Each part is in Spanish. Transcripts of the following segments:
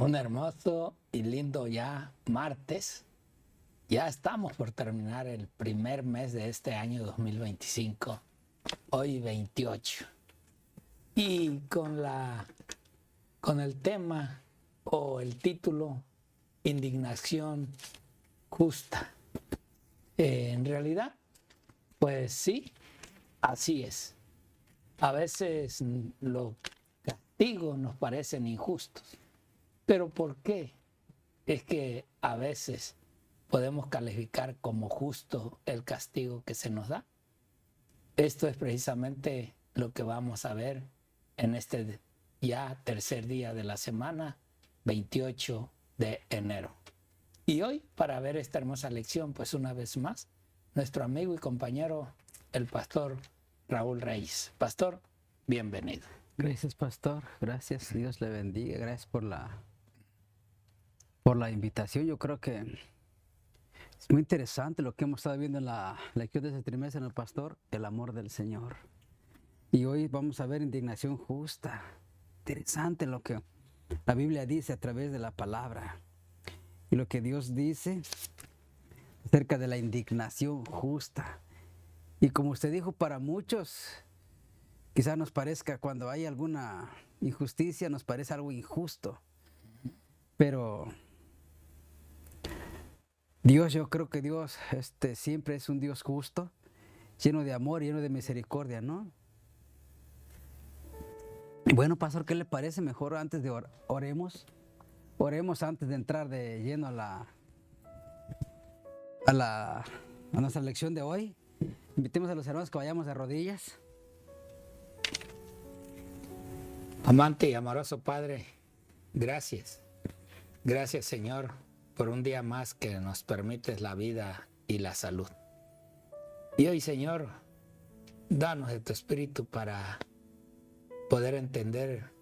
Un hermoso y lindo ya martes. Ya estamos por terminar el primer mes de este año 2025, hoy 28. Y con el tema o el título, indignación justa. En realidad, pues sí, así es. A veces los castigos nos parecen injustos. ¿Pero por qué? Es que a veces podemos calificar como justo el castigo que se nos da. Esto es precisamente lo que vamos a ver en este ya tercer día de la semana, 28 de enero. Y hoy, para ver esta hermosa lección, pues una vez más, nuestro amigo y compañero, el pastor Raúl Reyes. Pastor, bienvenido. Gracias, pastor. Gracias. Dios le bendiga. Gracias por la invitación. Yo creo que es muy interesante lo que hemos estado viendo en la lección de este trimestre en el pastor, el amor del Señor. Y hoy vamos a ver indignación justa. Interesante lo que la Biblia dice a través de la palabra. Y lo que Dios dice acerca de la indignación justa. Y como usted dijo, para muchos quizás nos parezca, cuando hay alguna injusticia, nos parece algo injusto. Pero Dios, yo creo que Dios siempre es un Dios justo, lleno de amor, lleno de misericordia, ¿no? Y bueno, pastor, ¿qué le parece? Mejor antes de oremos. Oremos antes de entrar de lleno a nuestra lección de hoy. Invitemos a los hermanos que vayamos de rodillas. Amante y amoroso Padre, gracias. Gracias, Señor, por un día más que nos permites la vida y la salud. Y hoy, Señor, danos de tu espíritu para poder entender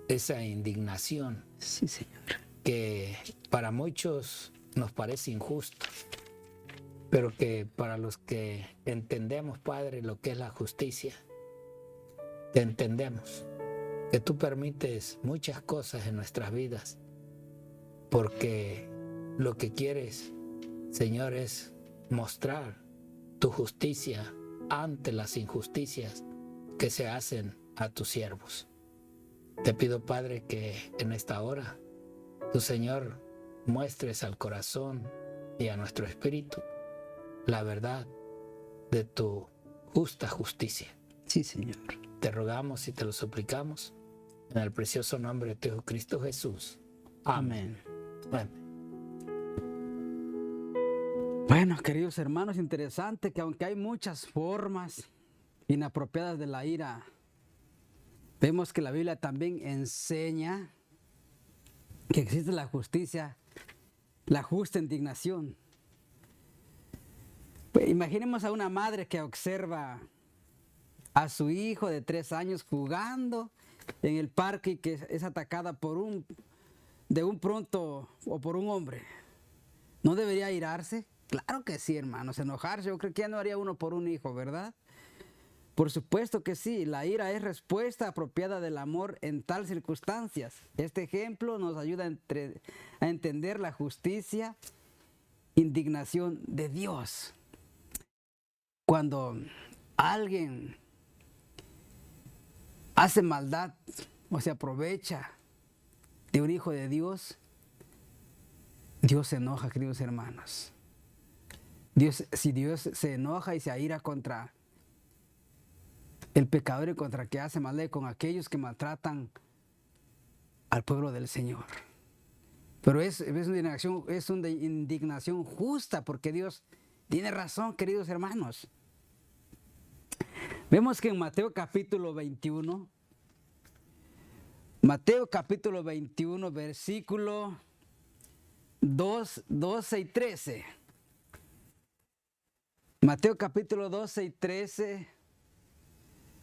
esa indignación. Sí, Señor. Que para muchos nos parece injusto, pero que para los que entendemos, Padre, lo que es la justicia, te entendemos. Que tú permites muchas cosas en nuestras vidas, porque lo que quieres, Señor, es mostrar tu justicia ante las injusticias que se hacen a tus siervos. Te pido, Padre, que en esta hora tu, Señor, muestres al corazón y a nuestro espíritu la verdad de tu justa justicia. Sí, Señor. Te rogamos y te lo suplicamos en el precioso nombre de tu Hijo Cristo Jesús. Amén. Amén. Bueno, queridos hermanos, interesante que aunque hay muchas formas inapropiadas de la ira, vemos que la Biblia también enseña que existe la justicia, la justa indignación. Pues imaginemos a una madre que observa a su hijo de 3 años jugando en el parque y que es atacada de un pronto o por un hombre. ¿No debería airarse? Claro que sí, hermanos, enojarse. Yo creo que ya no haría uno por un hijo, ¿verdad? Por supuesto que sí, la ira es respuesta apropiada del amor en tal circunstancias. Este ejemplo nos ayuda a entender la justicia, indignación de Dios. Cuando alguien hace maldad o se aprovecha de un hijo de Dios, Dios se enoja, queridos hermanos. Si Dios se enoja y se aira contra el pecador y contra el que hace maldad y con aquellos que maltratan al pueblo del Señor. Pero es una indignación justa, porque Dios tiene razón, queridos hermanos. Vemos que en Mateo capítulo 21, versículo 12 y 13. Mateo capítulo 12 y 13,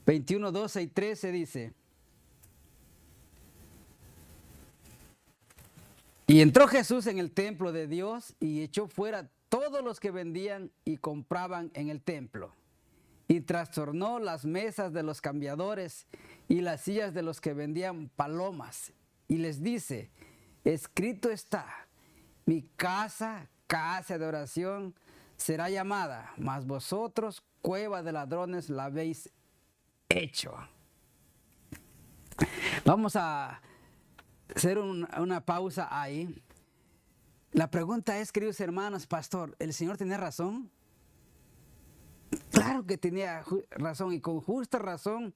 21, 12 y 13 dice: Y entró Jesús en el templo de Dios y echó fuera todos los que vendían y compraban en el templo, y trastornó las mesas de los cambiadores y las sillas de los que vendían palomas, y les dice: escrito está, mi casa, casa de oración será llamada, mas vosotros cueva de ladrones la habéis hecho. Vamos a hacer una pausa ahí. La pregunta es, queridos hermanos, pastor, ¿el Señor tenía razón? Claro que tenía razón, y con justa razón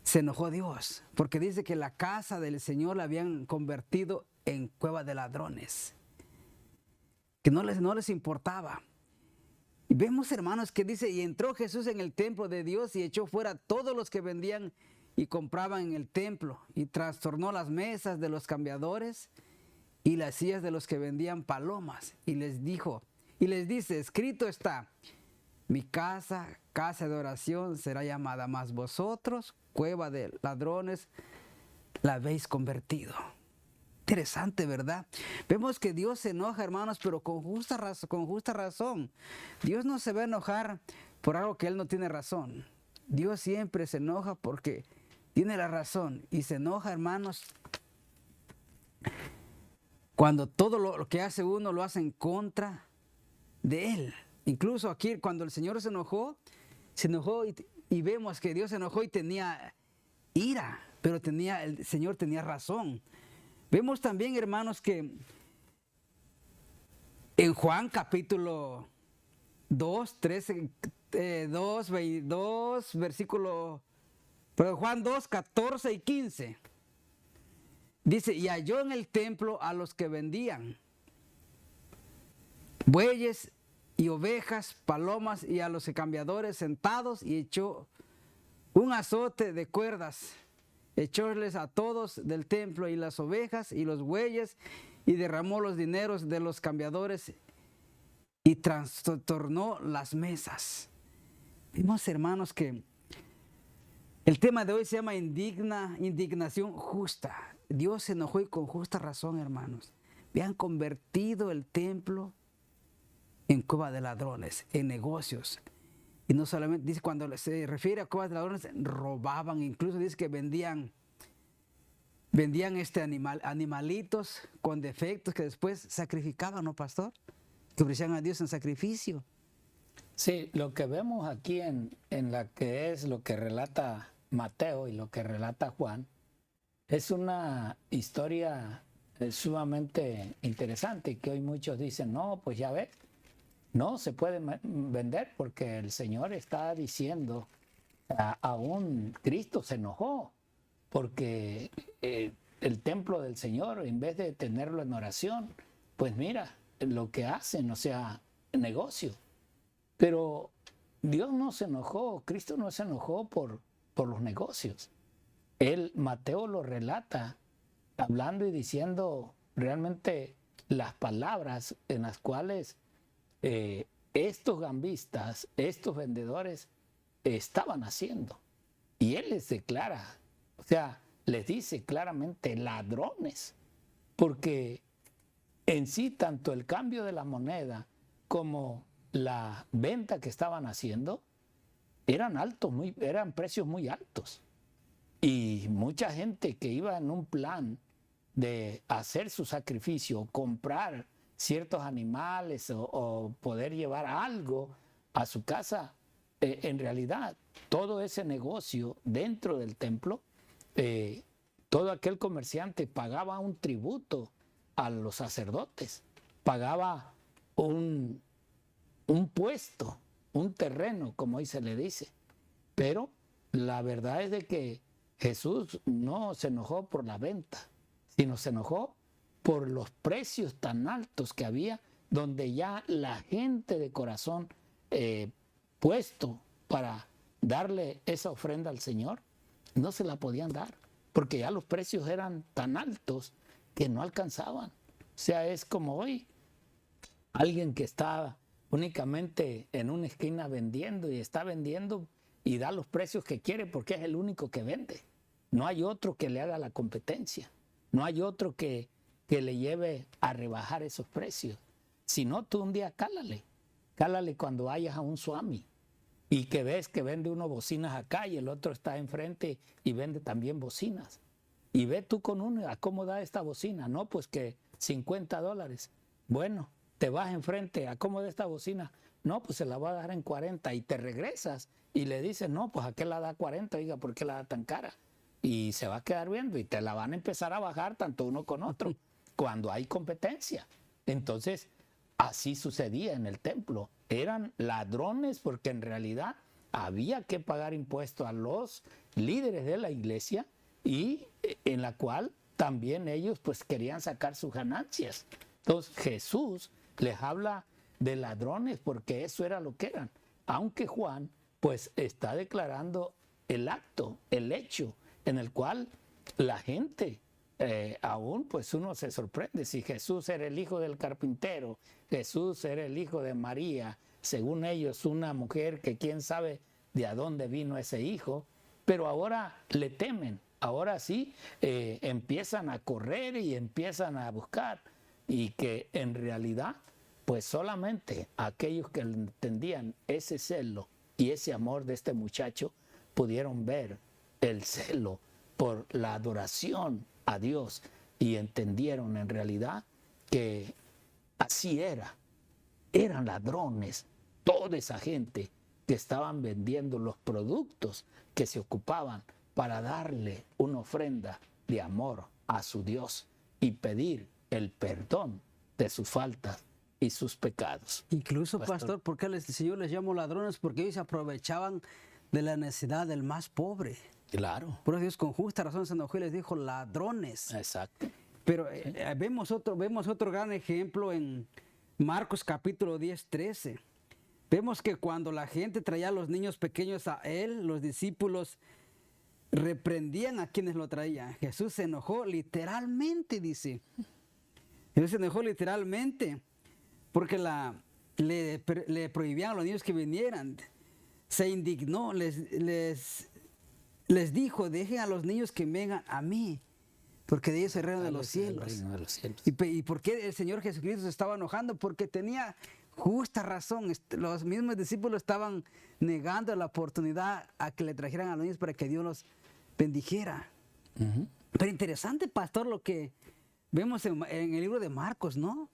se enojó Dios, porque dice que la casa del Señor la habían convertido en cueva de ladrones, que no les importaba. Y vemos, hermanos, que dice, y entró Jesús en el templo de Dios y echó fuera todos los que vendían y compraban en el templo, y trastornó las mesas de los cambiadores y las sillas de los que vendían palomas, y les dice, escrito está, mi casa, casa de oración será llamada, mas vosotros, cueva de ladrones, la habéis convertido. Interesante, ¿verdad? Vemos que Dios se enoja, hermanos, pero con justa razón. Dios no se va a enojar por algo que Él no tiene razón. Dios siempre se enoja porque tiene la razón, y se enoja, hermanos, cuando todo lo que hace uno lo hace en contra de Él. Incluso aquí, cuando el Señor se enojó y vemos que Dios se enojó y tenía ira, pero el Señor tenía razón. Vemos también, hermanos, que en Juan capítulo 2, 13, 2, 22, versículo, pero Juan 2, 14 y 15. Dice, y halló en el templo a los que vendían bueyes y ovejas, palomas, y a los cambiadores sentados, y echó un azote de cuerdas, echóles a todos del templo y las ovejas y los bueyes, y derramó los dineros de los cambiadores y trastornó las mesas. Vimos, hermanos, que el tema de hoy se llama indignación justa. Dios se enojó, y con justa razón, hermanos. Habían convertido el templo en cueva de ladrones, en negocios. Y no solamente, dice, cuando se refiere a cuevas de ladrones, robaban, incluso dice que vendían animalitos con defectos que después sacrificaban, ¿no, pastor? Que ofrecían a Dios en sacrificio. Sí, lo que vemos aquí en la que es lo que relata Mateo y lo que relata Juan, es una historia sumamente interesante, que hoy muchos dicen, no, pues ya ves, no se puede vender porque el Señor está diciendo, aún Cristo se enojó porque el templo del Señor, en vez de tenerlo en oración, pues mira lo que hacen, o sea, negocio. Pero Dios no se enojó, Cristo no se enojó por los negocios. Mateo lo relata hablando y diciendo realmente las palabras en las cuales estos gambistas, estos vendedores estaban haciendo. Y Él les declara, o sea, les dice claramente ladrones, porque en sí tanto el cambio de la moneda como la venta que estaban haciendo eran precios muy altos. Y mucha gente que iba en un plan de hacer su sacrificio, comprar ciertos animales o poder llevar algo a su casa, en realidad todo ese negocio dentro del templo, todo aquel comerciante pagaba un tributo a los sacerdotes, pagaba un puesto, un terreno, como hoy se le dice. Pero la verdad es de que Jesús no se enojó por la venta, sino se enojó por los precios tan altos que había, donde ya la gente de corazón puesto para darle esa ofrenda al Señor, no se la podían dar, porque ya los precios eran tan altos que no alcanzaban. O sea, es como hoy, alguien que está únicamente en una esquina vendiendo y está vendiendo y da los precios que quiere porque es el único que vende. No hay otro que le haga la competencia. No hay otro que le lleve a rebajar esos precios. Si no, tú un día cálale cuando vayas a un swami y que ves que vende uno bocinas acá y el otro está enfrente y vende también bocinas. y ve tú con uno, ¿a cómo da esta bocina? No, pues que $50. Bueno, te vas enfrente, ¿a cómo da esta bocina? No, pues se la va a dar en 40 y te regresas y le dices, no, pues ¿a qué la da 40? Oiga, ¿por qué la da tan cara? Y se va a quedar viendo y te la van a empezar a bajar tanto uno con otro cuando hay competencia. Entonces, así sucedía en el templo. Eran ladrones porque en realidad había que pagar impuestos a los líderes de la iglesia y en la cual también ellos pues querían sacar sus ganancias. Entonces Jesús les habla de ladrones porque eso era lo que eran. Aunque Juan pues está declarando el acto, el hecho en el cual la gente aún pues uno se sorprende si Jesús era el hijo del carpintero, Jesús era el hijo de María, según ellos una mujer que quién sabe de a dónde vino ese hijo, pero ahora le temen, ahora sí empiezan a correr y empiezan a buscar y que en realidad pues solamente aquellos que entendían ese celo y ese amor de este muchacho pudieron ver el celo por la adoración a Dios y entendieron en realidad que así era. Eran ladrones, toda esa gente que estaban vendiendo los productos que se ocupaban para darle una ofrenda de amor a su Dios y pedir el perdón de sus faltas y sus pecados. Incluso, pastor, ¿por qué el Señor les llamó ladrones? Porque ellos se aprovechaban de la necesidad del más pobre. Claro. Por eso Dios con justa razón se enojó y les dijo ladrones. Exacto. Pero vemos otro gran ejemplo en Marcos capítulo 10, 13. Vemos que cuando la gente traía a los niños pequeños a él, los discípulos reprendían a quienes lo traían. Jesús se enojó literalmente, dice. Jesús se enojó literalmente porque le prohibían a los niños que vinieran. Se indignó, les dijo, dejen a los niños que vengan a mí, porque de ellos es el reino de los cielos. ¿Y por qué el Señor Jesucristo se estaba enojando? Porque tenía justa razón. Los mismos discípulos estaban negando la oportunidad a que le trajeran a los niños para que Dios los bendijera. Pero interesante, pastor, lo que vemos en el libro de Marcos, ¿no?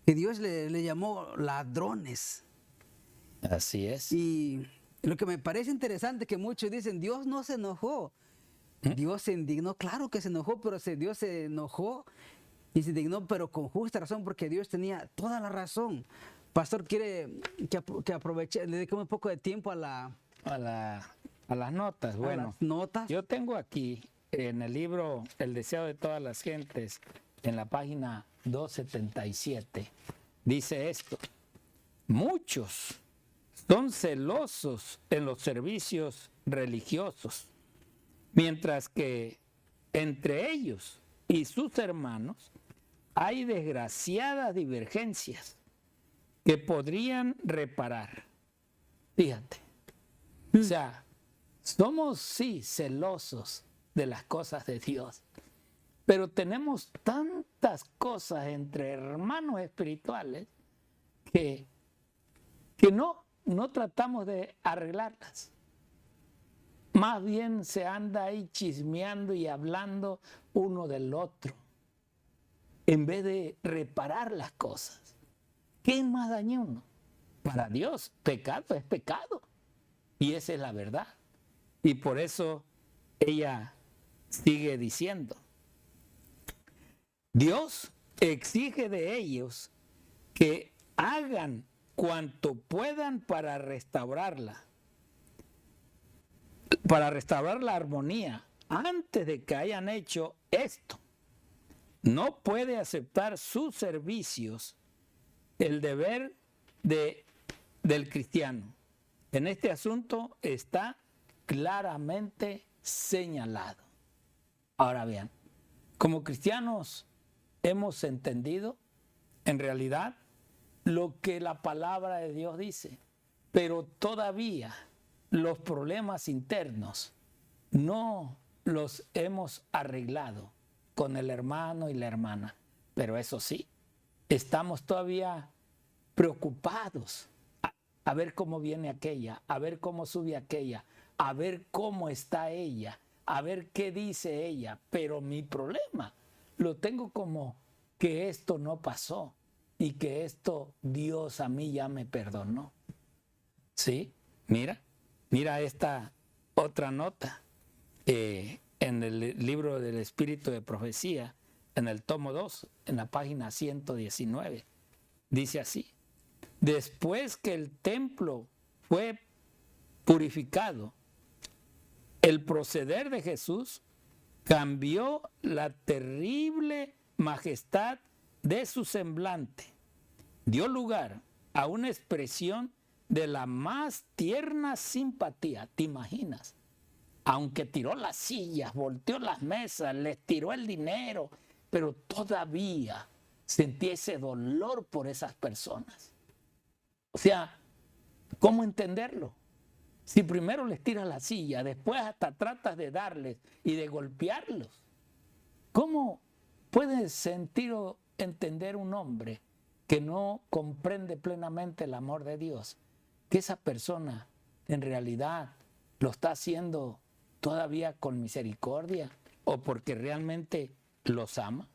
Que Dios le llamó ladrones. Así es. Y lo que me parece interesante que muchos dicen, Dios no se enojó. Dios se indignó, claro que se enojó, pero Dios se enojó y se indignó, pero con justa razón, porque Dios tenía toda la razón. Pastor, ¿quiere que aproveche, le dediquemos un poco de tiempo a las notas? Bueno, las notas. Yo tengo aquí en el libro El deseo de todas las gentes, en la página 277, dice esto: muchos son celosos en los servicios religiosos, mientras que entre ellos y sus hermanos hay desgraciadas divergencias que podrían reparar. Fíjate. O sea, somos sí celosos de las cosas de Dios, pero tenemos tantas cosas entre hermanos espirituales que no tratamos de arreglarlas. Más bien se anda ahí chismeando y hablando uno del otro, en vez de reparar las cosas. ¿Qué es más dañino? Para Dios, pecado es pecado. Y esa es la verdad. Y por eso ella sigue diciendo: Dios exige de ellos que hagan cuanto puedan para restaurar la armonía antes de que hayan hecho esto. No puede aceptar sus servicios el deber del cristiano. En este asunto está claramente señalado. Ahora bien, como cristianos hemos entendido en realidad lo que la palabra de Dios dice, pero todavía los problemas internos no los hemos arreglado con el hermano y la hermana. Pero eso sí, estamos todavía preocupados a ver cómo viene aquella, a ver cómo sube aquella, a ver cómo está ella, a ver qué dice ella, pero mi problema lo tengo como que esto no pasó y que esto Dios a mí ya me perdonó. ¿Sí? Mira esta otra nota en el libro del Espíritu de Profecía, en el tomo 2, en la página 119. Dice así: después que el templo fue purificado, el proceder de Jesús cambió la terrible majestad de su semblante. Dio lugar a una expresión de la más tierna simpatía. ¿Te imaginas? Aunque tiró las sillas, volteó las mesas, les tiró el dinero, pero todavía sentí ese dolor por esas personas. O sea, ¿cómo entenderlo? Si primero les tiras la silla, después hasta tratas de darles y de golpearlos, ¿cómo puede sentir o entender un hombre que no comprende plenamente el amor de Dios, que esa persona en realidad lo está haciendo todavía con misericordia o porque realmente los ama?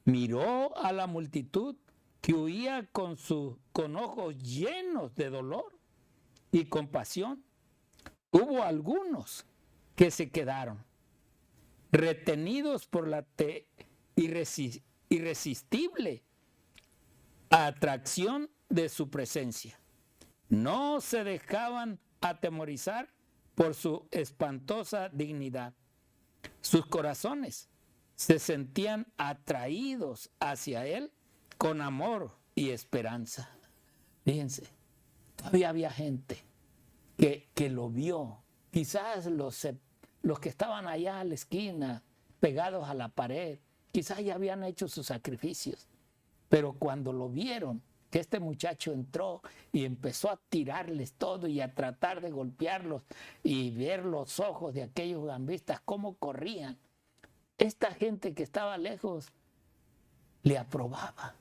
Miró a la multitud que huía con ojos llenos de dolor y compasión. Hubo algunos que se quedaron retenidos por la irresistible atracción de su presencia. No se dejaban atemorizar por su espantosa dignidad. Sus corazones se sentían atraídos hacia él con amor y esperanza. Fíjense, todavía había gente que lo vio. Quizás los que estaban allá a la esquina, pegados a la pared, quizás ya habían hecho sus sacrificios. Pero cuando lo vieron, que este muchacho entró y empezó a tirarles todo y a tratar de golpearlos y ver los ojos de aquellos gambistas cómo corrían, esta gente que estaba lejos le aprobaba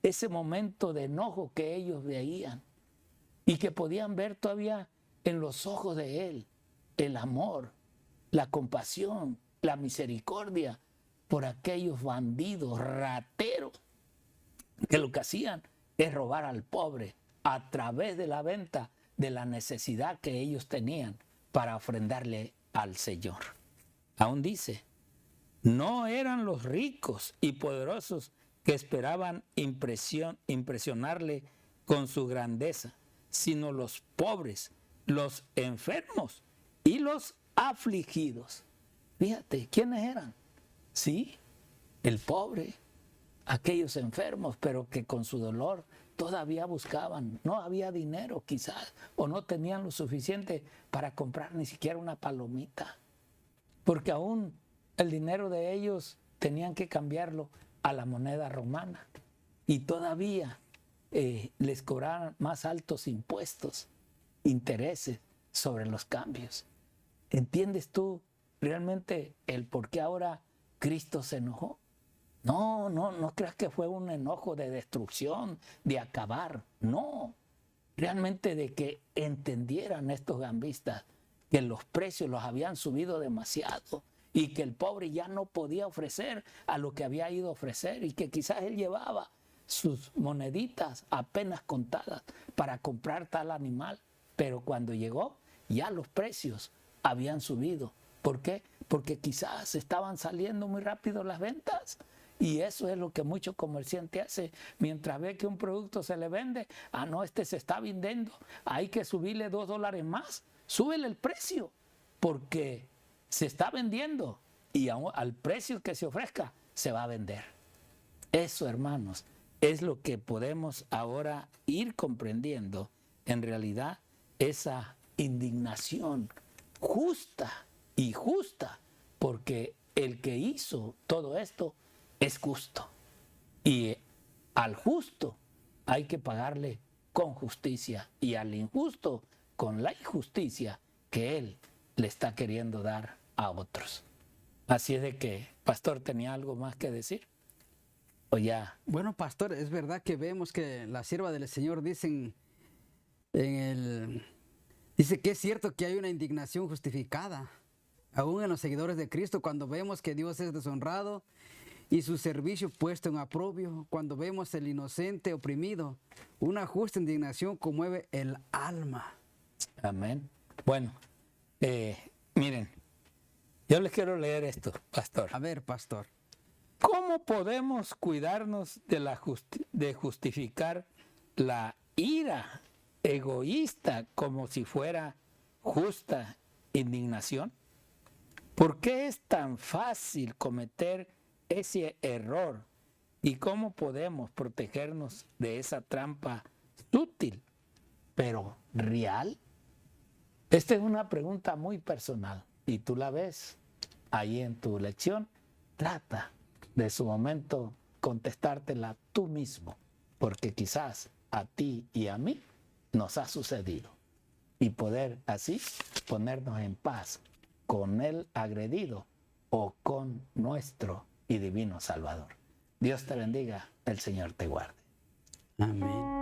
ese momento de enojo que ellos veían y que podían ver todavía en los ojos de él el amor, la compasión, la misericordia por aquellos bandidos, rateros, que lo que hacían es robar al pobre a través de la venta de la necesidad que ellos tenían para ofrendarle al Señor. Aún dice, no eran los ricos y poderosos que esperaban impresionarle con su grandeza, sino los pobres, los enfermos y los afligidos. Fíjate, ¿quiénes eran? Sí, el pobre, aquellos enfermos, pero que con su dolor todavía buscaban. No había dinero quizás, o no tenían lo suficiente para comprar ni siquiera una palomita, porque aún el dinero de ellos tenían que cambiarlo a la moneda romana y todavía les cobraban más altos impuestos, intereses sobre los cambios. ¿Entiendes tú realmente el por qué ahora Cristo se enojó? No creas que fue un enojo de destrucción, de acabar. No, realmente de que entendieran estos gambistas que los precios los habían subido demasiado y que el pobre ya no podía ofrecer a lo que había ido a ofrecer y que quizás él llevaba sus moneditas apenas contadas para comprar tal animal. Pero cuando llegó, ya los precios habían subido. ¿Por qué? Porque quizás estaban saliendo muy rápido las ventas. Y eso es lo que mucho comerciante hace. Mientras ve que un producto se le vende, no, este se está vendiendo, hay que subirle $2 más. Súbele el precio, porque se está vendiendo y al precio que se ofrezca, se va a vender. Eso, hermanos, es lo que podemos ahora ir comprendiendo. En realidad, esa indignación justa y justa, porque el que hizo todo esto es justo. Y al justo hay que pagarle con justicia y al injusto con la injusticia que él le está queriendo dar a otros. Así es de que, pastor, ¿tenía algo más que decir? ¿O ya? Bueno, pastor, es verdad que vemos que la sierva del Señor dicen en Dice que es cierto que hay una indignación justificada, aún en los seguidores de Cristo, cuando vemos que Dios es deshonrado y su servicio puesto en aprobio, cuando vemos el inocente oprimido. Una justa indignación conmueve el alma. Amén. Bueno, miren, yo les quiero leer esto, pastor. A ver, pastor. ¿Cómo podemos cuidarnos de justificar la ira egoísta como si fuera justa indignación? ¿Por qué es tan fácil cometer ese error? ¿Y cómo podemos protegernos de esa trampa sutil, pero real? Esta es una pregunta muy personal y tú la ves ahí en tu lección. Trata de su momento contestártela tú mismo, porque quizás a ti y a mí nos ha sucedido, y poder así ponernos en paz con el agredido o con nuestro y divino Salvador. Dios te bendiga, el Señor te guarde. Amén.